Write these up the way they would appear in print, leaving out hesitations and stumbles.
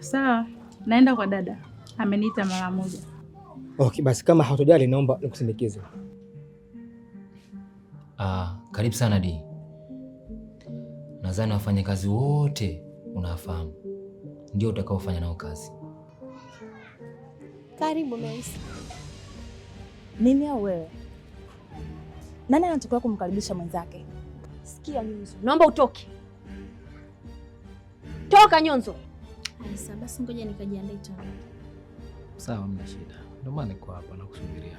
Sawa, naenda kwa dada, ameniita mara moja. Okay, basi kama hautojali naomba nikusindikize. Karibu sana Di. Nadhani wafanyakazi wote unafahamu, ndio utakaofanya nao kazi. Karibu Melissa. Mimi au wewe? Nani anatakiwa kumkaribisha mwenzake? Sikia Nyonzo, naomba utoke. Toka Nyonzo. Aisa, basi ngoja nikajiandae tena. Sawa, mna shida. Ndio maana niko hapa na kusubiria.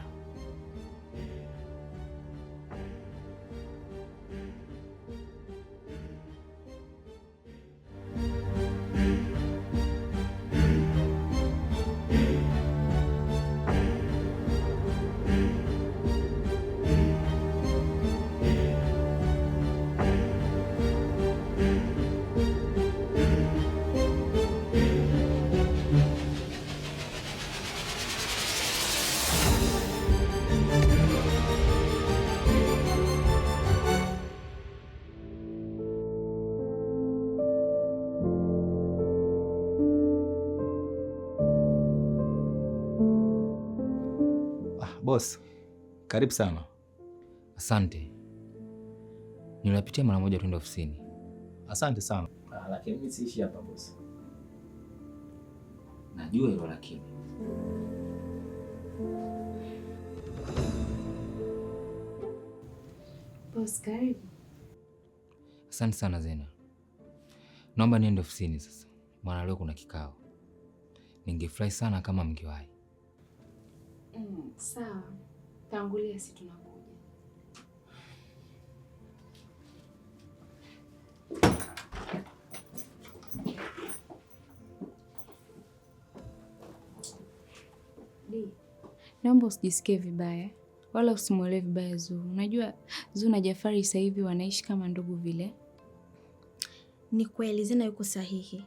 Boss, karibu sana. Asante. Nilipitia mara moja twende ofisini. Asante sana. Lakini mimi siishi hapa boss. Najua hilo lakini. Boss, karibu. Asante sana Zena. Naomba niende ofisini sasa. Maana leo kuna kikao. Ningefurahi sana kama mngewahi. Sawa. Tangulia, si tunakuja. Naomba usijisikie vibaya wala usimuelewe vibaya Zuu. Unajua Zuu na Jafari sasa hivi wanaishi kama ndugu vile. Ni kweli Zena yuko sahihi.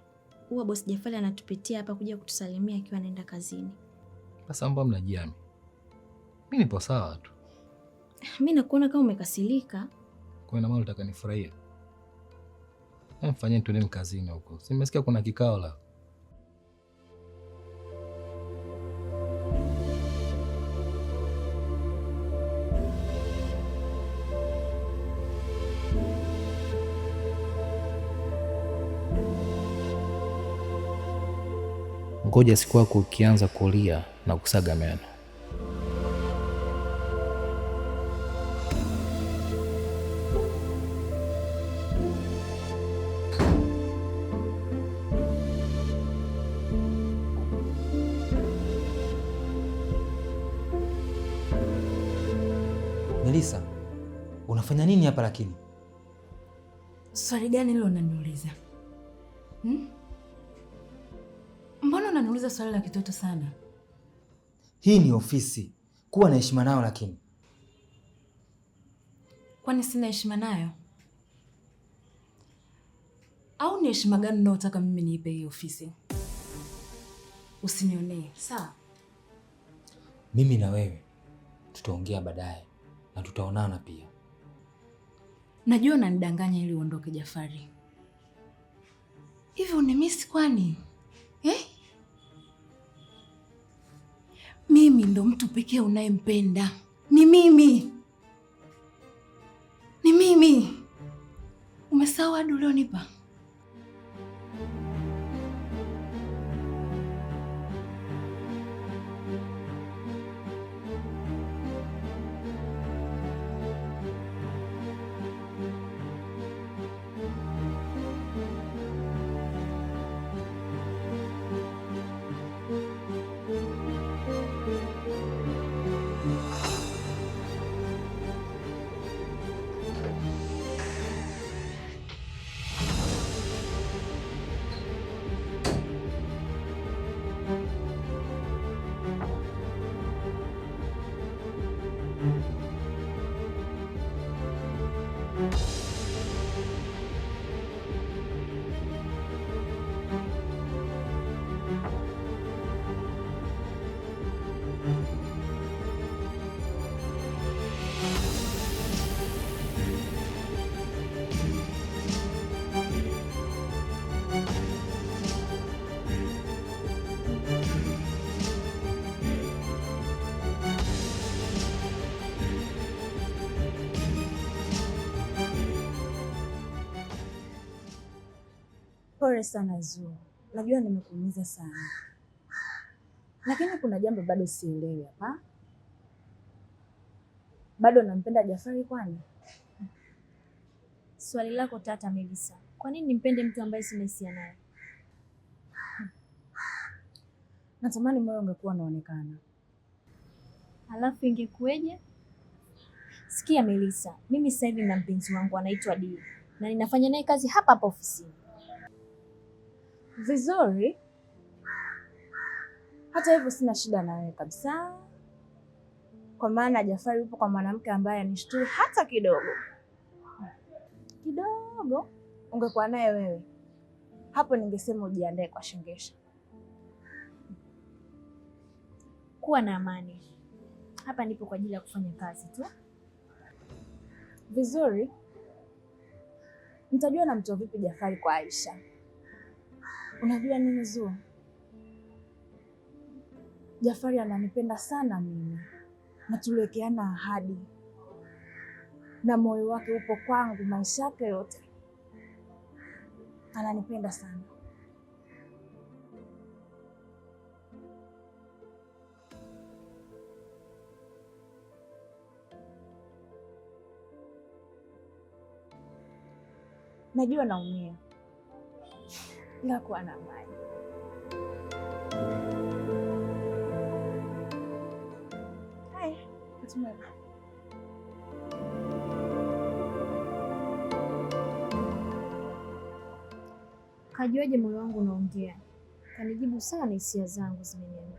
Huwa boss Jafari anatupitia hapa kuja kutusalimia akiwa anaenda kazini. Sasa mbona mnajiami? Mimi nipo sawa tu. Mimi nakuona kama umekasirika. Kwa nini unataka nifurahie? Mfanyeni tuende kazini huko. Simesikia kuna kikao la. Ngoja siku yako ukianza kulia na kusaga meno. Melissa, unafanya nini hapa lakini? Swali gani hilo unaniuliza? Mbona unaniuliza swali la kitoto sana? Hii ni ofisi. Kuwa na heshima nayo lakini. Kwani sina heshima nayo? Au ni heshima gani unayotaka mimi niipe hii ofisi? Usinionee, sawa? Mimi na wewe tutaongea baadaye na tutaonana pia. Najua unanidanganya ili uondoke Jafari. Hivi unimisi kwani? Mimi ndo mtu pekee unayempenda. Ni mimi. Ni mimi. Umesahau hadi ulionipa? Pole sana Zuu, najua nimekuumiza sana, lakini kuna jambo bado sielewi hapa. Bado nampenda Jafari kwani? Swali lako tata Melissa. Kwa nini nimpende mtu ambaye sina hisia naye? Natamani moyo ungekuwa unaonekana. Alafu ingekuweje? Sikia Melissa, mimi sasa hivi na mpenzi wangu anaitwa Dee na ninafanya naye kazi hapa hapa ofisini. Vizuri. Hata hivyo sina shida na wewe kabisa, kwa maana Jafari yupo kwa mwanamke ambaye anishturi hata kidogo. Kidogo ungekuwa naye wewe, hapo ningesema ujiandae kwa shengesha. Kuwa na amani. Hapa nipo kwa ajili ya kufanya kazi tu. Vizuri. Mtajua namtoa vipi Jafari kwa Aisha? Unajua nini Zuu? Jafari ananipenda sana mimi, na tuliwekeana ahadi, na moyo wake upo kwangu maisha yake yote. Ananipenda sana. Najua naumia, ila kuwa na amani. Haya, hatimaye. Kajuaje moyo wangu unaongea? Kanijibu sana, hisia zangu zimeniambia.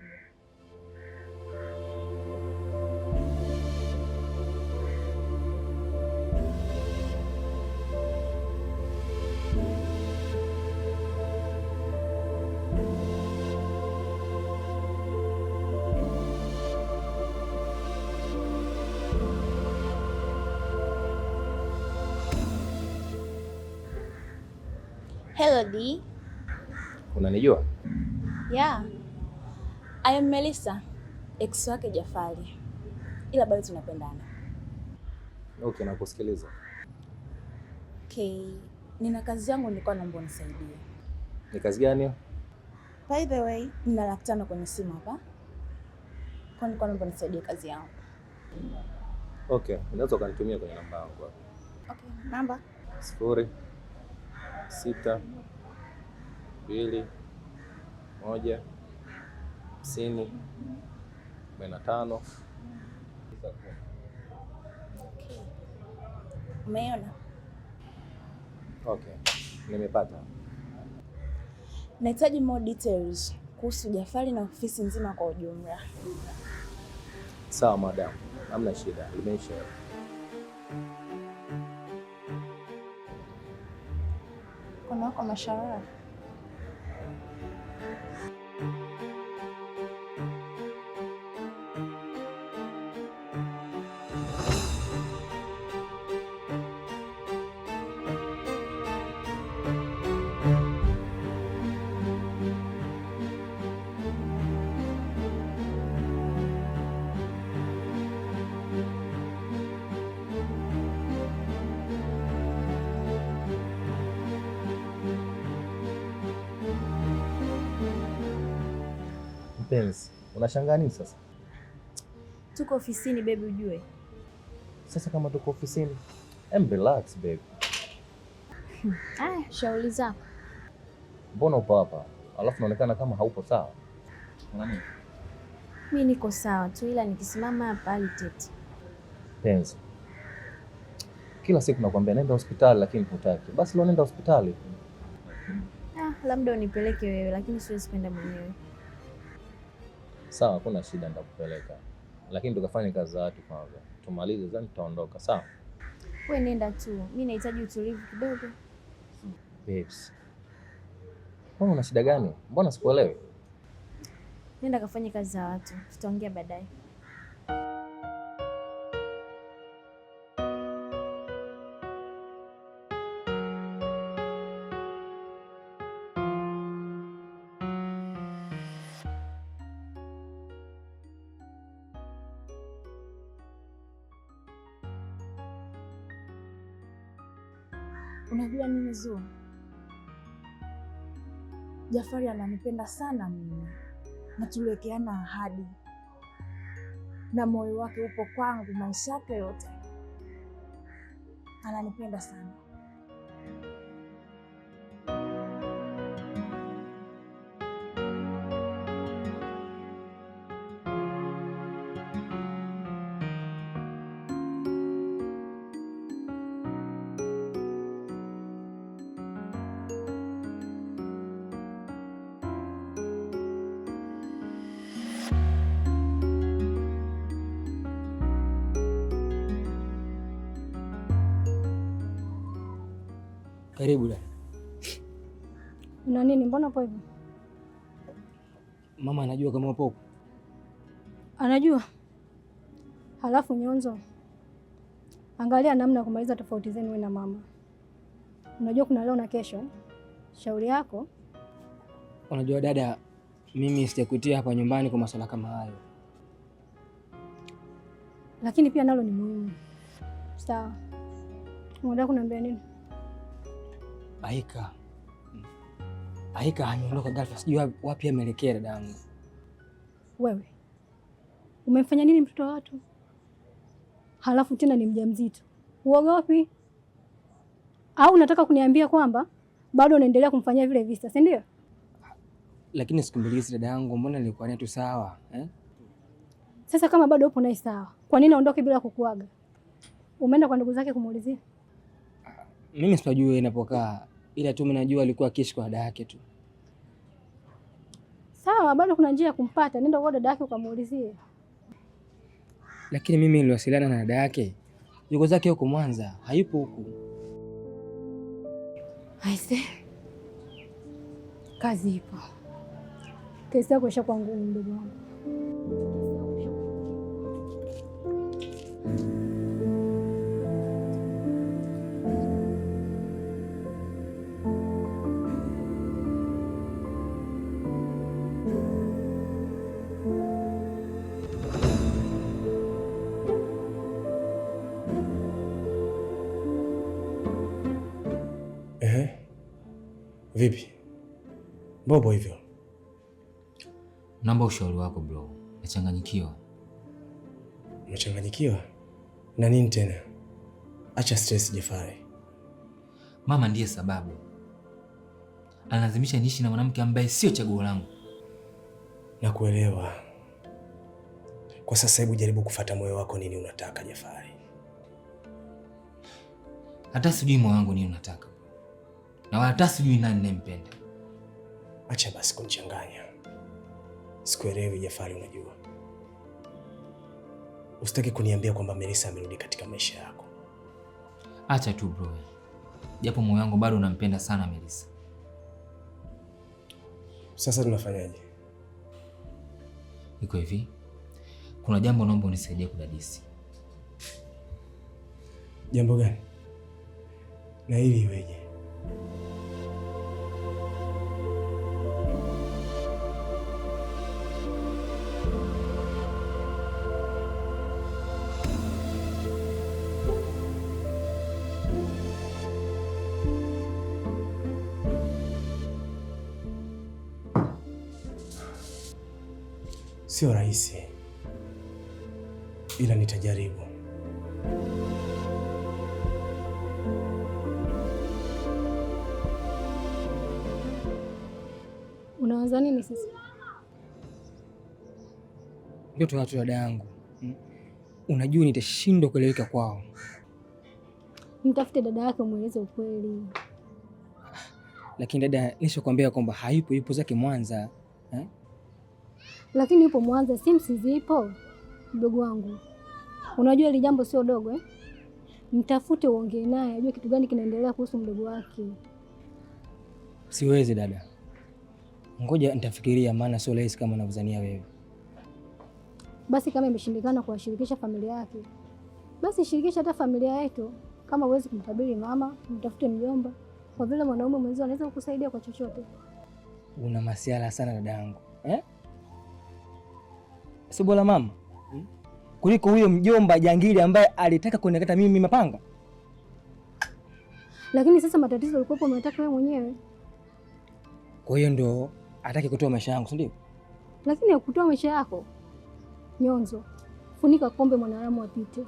Hello Dee. Unanijua? Yeah. I am Melissa, ex wake Jafari. Ila bado tunapendana. Okay, nakusikiliza. Okay, nina kazi yangu nilikuwa naomba unisaidie. Ni kazi gani? By the way, nina $500 kwenye simu hapa. Kwa nilikuwa naomba unisaidie kazi yangu. Okay, unaweza ukanitumia kwenye namba yangu hapo. Okay, namba 06215045. Okay. Umeona? Okay, nimepata. Nahitaji more details kuhusu Jafari na ofisi nzima kwa ujumla. Sawa madam, hamna shida, imeisha. Kuna wako masharara. Mpenzi, unashangaa nini sasa? Tuko ofisini baby, ujue. Sasa kama tuko ofisini, relax baby. Aya, shauri zako. Mbona upo hapa? Alafu unaonekana kama haupo sawa. Nani? Mimi niko sawa tu, ila nikisimama hapa alitete. Mpenzi, kila siku nakwambia nenda hospitali lakini hutaki. Basi leo nenda hospitali. Labda unipeleke wewe, lakini siwezi kwenda mwenyewe. Sawa, hakuna shida, nitakupeleka. Lakini tukafanye kazi za watu kwanza. Tumalize zani tutaondoka, sawa? Wewe nenda tu. Mimi nahitaji utulivu kidogo. Babes. Wewe una shida gani? Mbona sikuelewi? Nenda kafanye kazi za watu. Tutaongea baadaye. Unajua nini Zuu? Jafari ananipenda sana mimi na tuliwekeana ahadi, na moyo wake upo kwangu maisha yake yote. Ananipenda sana. Karibu dada. Una nini? Mbona upo hivyo? Mama anajua kama upo? Anajua. Halafu Nyonzo, angalia namna ya kumaliza tofauti zenu wewe na mama. Unajua kuna leo na kesho. Shauri yako. Unajua dada, mimi sijakuitia hapa nyumbani kwa masuala kama hayo. Lakini pia nalo ni muhimu. Sawa. Unataka kuniambia nini? Aika ameondoka ghafla, sijui wapi ameelekea dadangu. Wewe umemfanya nini mtoto wa watu? Halafu tena ni mjamzito. Uogopi? Au unataka kuniambia kwamba bado unaendelea kumfanyia vile visa, si ndio? Lakini sikumbilisi dadangu, mbona nilikuwa naye tu sawa Sasa kama bado upo naye sawa, kwa nini aondoke bila kukuaga? Umeenda kwa ndugu zake kumuulizia? Mimi sipajui inapokaa, ila tu mimi najua alikuwa akiishi kwa dada yake tu. Sawa, bado kuna njia ya kumpata. Nenda kwa dada yake ukamuulizie. Lakini mimi niliwasiliana na dada yake, yuko zake huko Mwanza, hayupo huku. Aise, kazi ipo. Kesi yako ishakuwa ngumu ndugu wangu. Vipi? Bobo hivyo? Naomba ushauri wako bro. Nachanganyikiwa. Umechanganyikiwa? Na nini tena? Acha stress Jafari. Mama ndiye sababu. Analazimisha niishi na mwanamke ambaye sio chaguo langu. Nakuelewa. Kwa sasa hebu jaribu kufuata moyo wako, nini unataka Jafari. Hata sijui moyo wangu nini unataka. Na hata sijui nani ninayempenda. Acha basi kunichanganya. Sikuelewi Jafari, unajua. Usitaki kuniambia kwamba Melissa amerudi katika maisha yako. Acha tu bro. Japo moyo wangu bado unampenda sana Melissa. Sasa tunafanyaje? Iko hivi. Kuna jambo naomba unisaidie kudadisi. Jambo gani? Na hili iweje? Sio rahisi, ila nitajaribu. Unawaza nini sasa? Ndio watu dada yangu. Unajua nitashindwa kueleweka kwao. Mtafute dada yake umweleze ukweli. Lakini dada, nishakwambia kwamba hayupo, yupo zake Mwanza. Lakini yupo Mwanza, si msizipo. Mdogo wangu, unajua ile jambo sio dogo Mtafute uongee naye, ajue kitu gani kinaendelea kuhusu mdogo wake. Siwezi dada. Ngoja nitafikiria, maana sio rahisi kama unavyozania wewe. Basi kama imeshindikana kuwashirikisha familia yake, basi shirikisha hata familia yetu. Kama huwezi kumtabiri mama, mtafute mjomba. Kwa vile mwanaume mwenzio anaweza kukusaidia kwa chochote. Una masiala sana dada yangu. Si bora mama kuliko huyo mjomba jangili ambaye alitaka kunikata mimi mapanga. Lakini sasa matatizo yalikuwa umetaka wewe mwenyewe. Kwa hiyo ndo ataki kutoa maisha yangu, si ndio? Lakini ya kutoa maisha yako Nyonzo, funika kombe mwanadamu apite.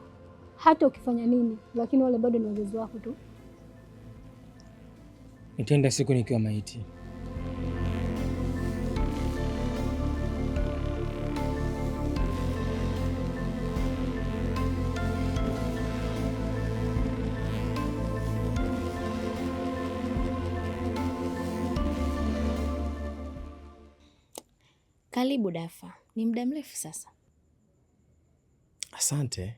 Hata ukifanya nini, lakini wale bado ni wazazi wako tu. Nitaenda siku nikiwa maiti. Karibu Dafa, ni muda mrefu sasa. Asante,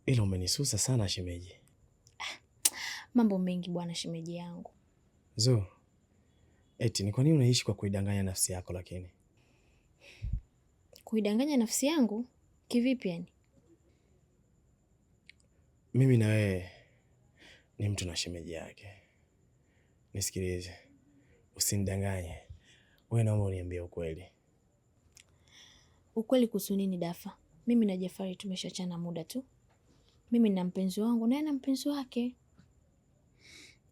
ila umenisusa sana shemeji. Mambo mengi bwana shemeji yangu. Zo, eti ni kwa nini unaishi kwa kuidanganya nafsi yako lakini? Kuidanganya nafsi yangu? Kivipi yani? Mimi na wewe ni mtu na shemeji yake. Nisikilize, usinidanganye. Wewe naomba uniambie ukweli. Ukweli kuhusu nini Dafa? Mimi na Jafari tumeshachana muda tu. Mimi na mpenzi wangu naye na mpenzi wake.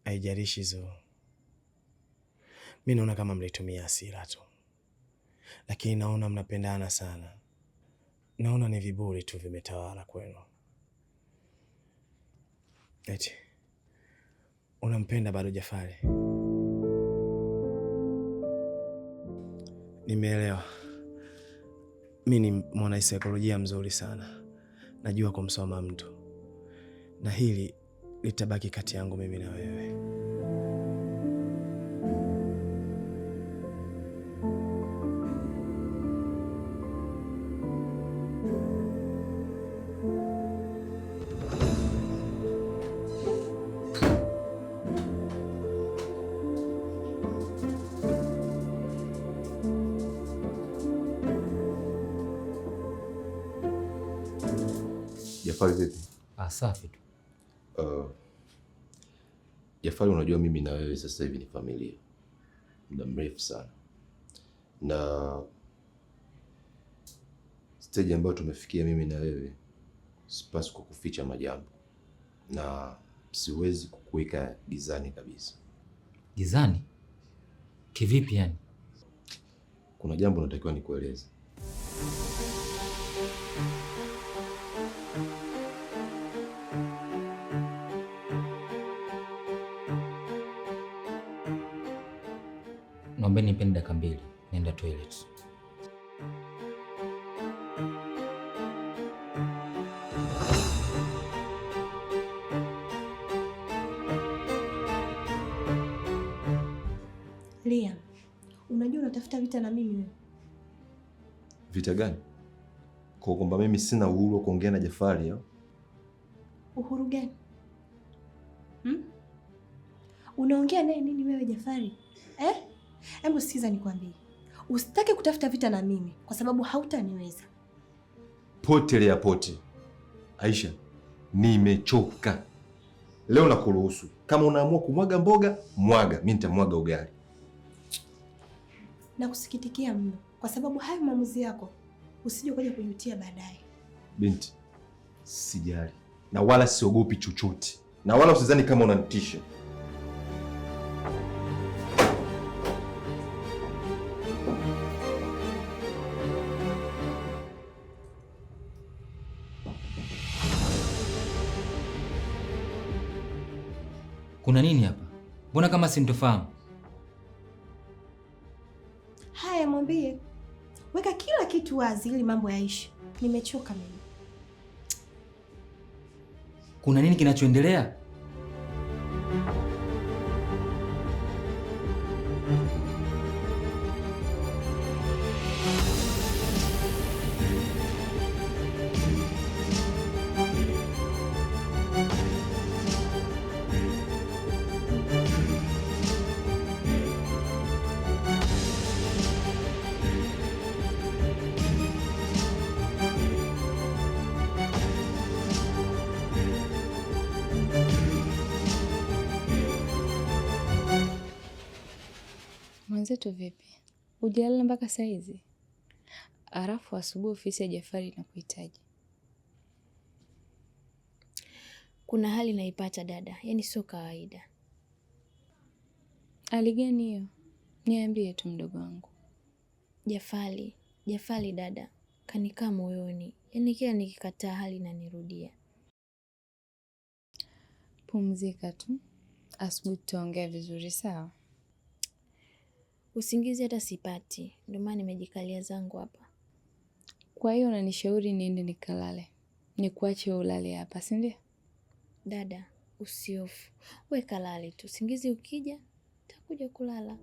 Haijalishi Zo. Mimi naona kama mlitumia hasira tu. Lakini naona mnapendana sana. Naona ni viburi tu vimetawala kwenu. Eti unampenda bado Jafari? Nimeelewa. Mimi ni mwanasaikolojia mzuri sana. Najua kumsoma mtu. Na hili litabaki kati yangu mimi na wewe. Jafari vipi? Safi tu. Jafari, unajua mimi na wewe sasa hivi ni familia muda mrefu sana, na stage ambayo tumefikia mimi na wewe, sipaswi kukuficha majambo na siwezi kukuweka gizani kabisa. Gizani? Kivipi yani? Kuna jambo natakiwa nikueleze. Naomba nipende dakika mbili, nenda toilet. Liam, unajua unatafuta vita na mimi wewe. Vita gani? Kwa kwamba mimi sina uhuru wa kuongea na Jafari au? Uhuru gani? Unaongea naye nini wewe Jafari? Hebu sikiza nikwambie. Usitake kutafuta vita na mimi kwa sababu hautaniweza. Potelea pote. Aisha, nimechoka. Leo nakuruhusu. Kama unaamua kumwaga mboga, mwaga. Mimi nitamwaga ugali. Na kusikitikia mno kwa sababu hayo maamuzi yako usije kuja kujutia baadaye. Binti, sijali. Na wala siogopi chochote. Na wala usizani kama unanitisha. Kuna nini hapa? Mbona kama sintofahamu? Haya, mwambie. Weka kila kitu wazi ili mambo yaishi. Nimechoka mimi. Kuna nini kinachoendelea? Mwenzetu vipi? Hujalala mpaka saa hizi? Alafu asubuhi ofisi ya Jafari inakuhitaji. Kuna hali naipata dada, yaani sio kawaida. Hali gani hiyo? Niambie tu mdogo wangu. Jafari dada, kanikaa moyoni. Yaani kila nikikataa hali inanirudia. Pumzika tu. Asubuhi tutaongea vizuri, sawa? Usingizi hata sipati. Ndio maana nimejikalia zangu hapa. Kwa hiyo unanishauri niende nikalale. Nikuache ulale hapa, si ndio? Dada, usiofu. Wewe kalale tu. Usingizi ukija, takuja kulala.